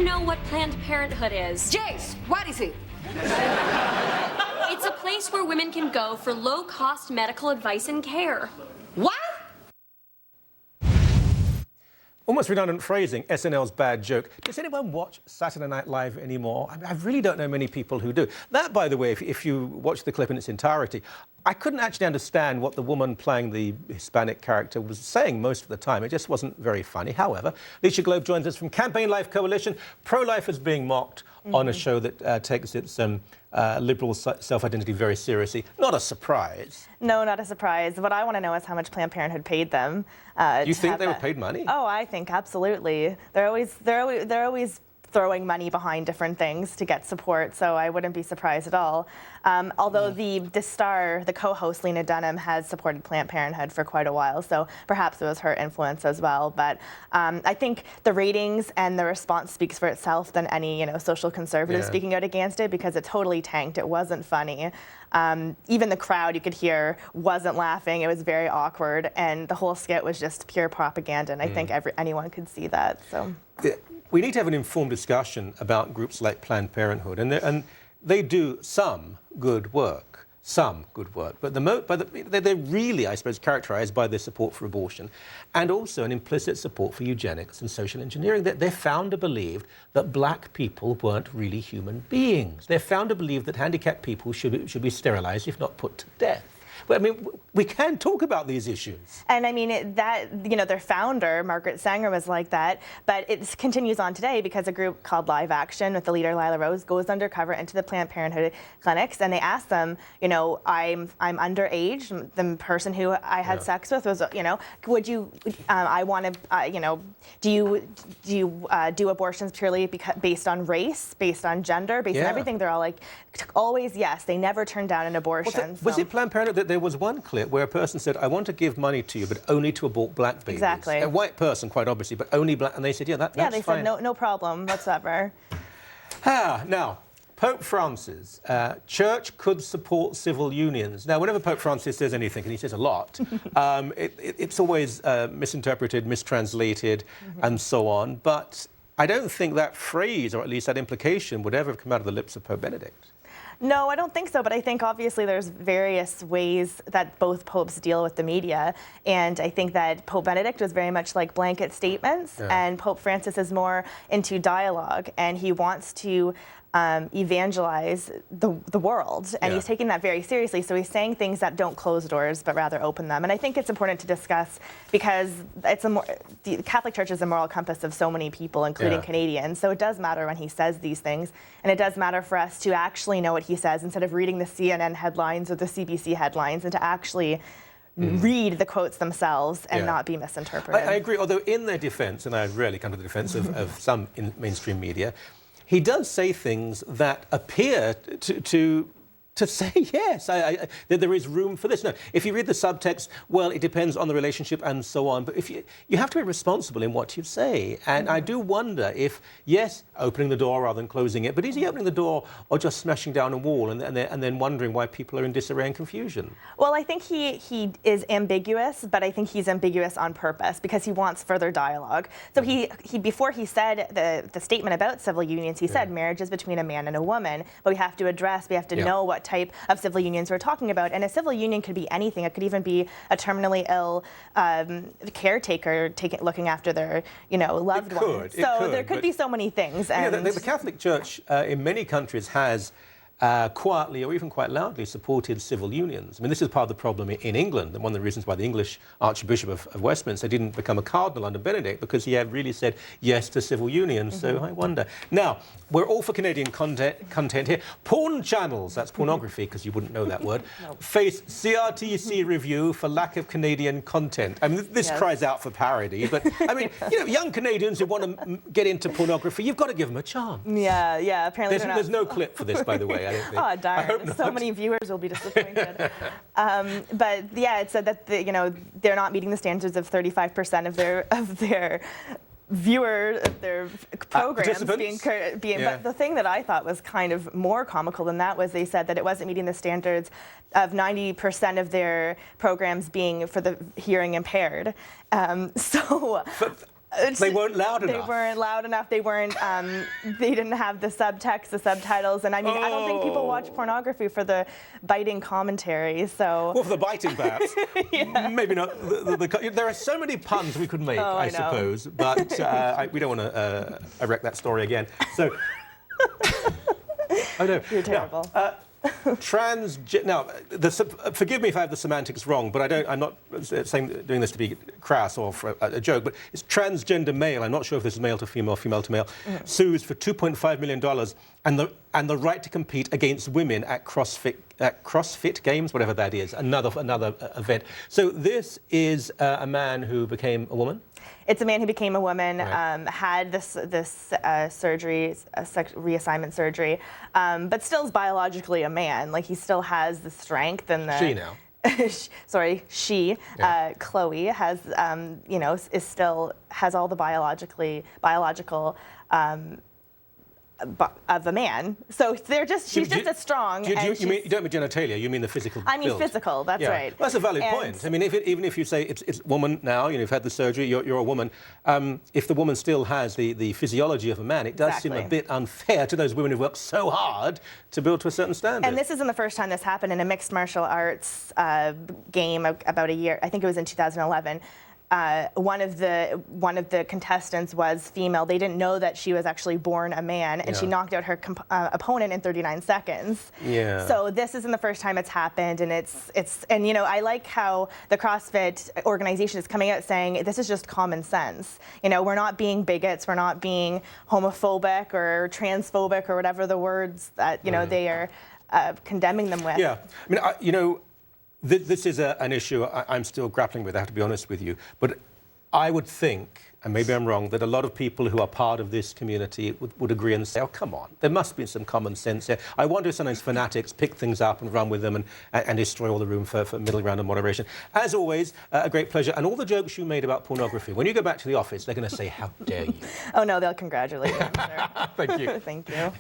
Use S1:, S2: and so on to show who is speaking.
S1: even know what Planned Parenthood is.
S2: Jace, what is it?
S1: It's a place where women can go for low-cost medical advice and care.
S2: What?
S3: Almost redundant phrasing, SNL's bad joke. Does anyone watch Saturday Night Live anymore? I really don't know many people who do. That, by the way, if you watch the clip in its entirety, I couldn't actually understand what the woman playing the Hispanic character was saying most of the time. It just wasn't very funny. However, Alicia Globe joins us from Campaign Life Coalition. Pro-life is being mocked on a show that takes its liberal self-identity very seriously. Not a surprise.
S4: No, not a surprise. What I want to know is how much Planned Parenthood paid them.
S3: You think they were paid money?
S4: Oh, I think absolutely. They're always throwing money behind different things to get support, so I wouldn't be surprised at all. Although the star, the co-host Lena Dunham, has supported Planned Parenthood for quite a while, so perhaps it was her influence as well. But I think the ratings and the response speaks for itself than any social conservative speaking out against it, because it totally tanked. It wasn't funny. Even the crowd, you could hear, wasn't laughing. It was very awkward, and the whole skit was just pure propaganda, and I think anyone could see that. So.
S3: We need to have an informed discussion about groups like Planned Parenthood, and they do some good work, but they're really, I suppose, characterized by their support for abortion and also an implicit support for eugenics and social engineering. They're found to believe that black people weren't really human beings. They're found to believe that handicapped people should be sterilized, if not put to death. But, I mean, we can taltalk about these issues.
S4: And I mean, their founder, Margaret Sanger, was like that, but it continues on today because a group called Live Action with the leader Lila Rose goes undercover into the Planned Parenthood clinics, and they ask them, I'm underage, the person who I had sex with was, would you, I want to, do you do abortions purely based on race, based on gender, based on everything? They're all like, always yes. They never turn down an abortion.
S3: Was it Planned Parenthood that there was one clip where a person said, I want to give money to you, but only to abort black babies?
S4: Exactly.
S3: A white person, quite obviously, but only black. And they said, that's fine.
S4: They said, no problem whatsoever.
S3: Now, Pope Francis, church could support civil unions. Now, whenever Pope Francis says anything, and he says a lot, it's always misinterpreted, mistranslated, and so on. But I don't think that phrase, or at least that implication, would ever have come out of the lips of Pope Benedict.
S4: No, I don't think so, but I think obviously there's various ways that both popes deal with the media, and I think that Pope Benedict was very much like blanket statements, and Pope Francis is more into dialogue, and he wants to evangelize the world, and he's taking that very seriously. So he's saying things that don't close doors, but rather open them. And I think it's important to discuss because the Catholic Church is a moral compass of so many people, including Canadians. So it does matter when he says these things, and it does matter for us to actually know what he says instead of reading the CNN headlines or the CBC headlines, and to actually read the quotes themselves and not be misinterpreted.
S3: I agree, although in their defense, and I rarely come to the defense of some in mainstream media, he does say things that appear to say, yes, that there is room for this. No, if you read the subtext, well, it depends on the relationship and so on. But if you have to be responsible in what you say. And I do wonder if, yes, opening the door rather than closing it, but is he opening the door or just smashing down a wall and then wondering why people are in disarray and confusion?
S4: Well, I think he is ambiguous, but I think he's ambiguous on purpose because he wants further dialogue. So he before he said the statement about civil unions, he said marriage is between a man and a woman, but we have to know what type of civil unions we're talking about. And a civil union could be anything. It could even be a terminally ill caretaker looking after their loved ones. So there could be so many things. And
S3: the Catholic Church in many countries has quietly or even quite loudly supported civil unions. I mean, this is part of the problem in England, and one of the reasons why the English Archbishop of Westminster didn't become a cardinal under Benedict, because he had really said yes to civil unions. So I wonder. Now, we're all for Canadian content here. Porn channels, that's pornography, because you wouldn't know that word, face CRTC review for lack of Canadian content. I mean, this cries out for parody, but I mean, young Canadians who want to get into pornography, you've got to give them a chance.
S4: Yeah, apparently
S3: there's no clip for this, by the way.
S4: Oh, darn. So many viewers will be disappointed. But yeah, it said that they're not meeting the standards of 35% of their programs being but the thing that I thought was kind of more comical than that was they said that it wasn't meeting the standards of 90% of their programs being for the hearing impaired.
S3: They weren't loud enough.
S4: They weren't loud enough. They weren't. They didn't have the subtext, the subtitles, and I mean, I don't think people watch pornography for the biting commentary. So.
S3: Well, for the biting, perhaps. Yeah. Maybe not. There are so many puns we could make, I suppose, but we don't want to erect that story again. So. Oh no.
S4: You're terrible.
S3: Now, forgive me if I have the semantics wrong, but I'm not doing this to be crass or for a joke, but it's transgender male, I'm not sure if this is male to female, female to male, sues for $2.5 million and the right to compete against women at CrossFit Games, whatever that is, another event. So this is a man who became a woman?
S4: It's a man who became a woman,
S3: right.
S4: Had this surgery, reassignment surgery, but still is biologically a man. Like, he still has the strength and the...
S3: She now.
S4: Sorry, she, yeah. Chloe, has, has all the biological of a man. So she's just as strong.
S3: You don't mean genitalia, you mean the physical
S4: I mean
S3: build.
S4: physical, that's right.
S3: Well, that's a valid point. I mean, even if you say it's woman now, you've had the surgery, you're a woman, if the woman still has the physiology of a man, it does seem a bit unfair to those women who've worked so hard to build to a certain standard.
S4: And this isn't the first time this happened in a mixed martial arts game about a year, I think it was in 2011. One of the contestants was female. They didn't know that she was actually born a man, and she knocked out her opponent in 39 seconds.
S3: Yeah.
S4: So this isn't the first time it's happened, and I like how the CrossFit organization is coming out saying this is just common sense. We're not being bigots, we're not being homophobic or transphobic or whatever the words that they are condemning them with.
S3: Yeah. I mean, this is an issue I'm still grappling with, I have to be honest with you. But I would think, and maybe I'm wrong, that a lot of people who are part of this community would agree and say, oh, come on, there must be some common sense here. I wonder if sometimes fanatics pick things up and run with them and destroy all the room for middle ground and moderation. As always, a great pleasure. And all the jokes you made about pornography, when you go back to the office, they're going to say, how dare you?
S4: Oh, no, they'll congratulate you.
S3: Thank you.
S4: Thank you.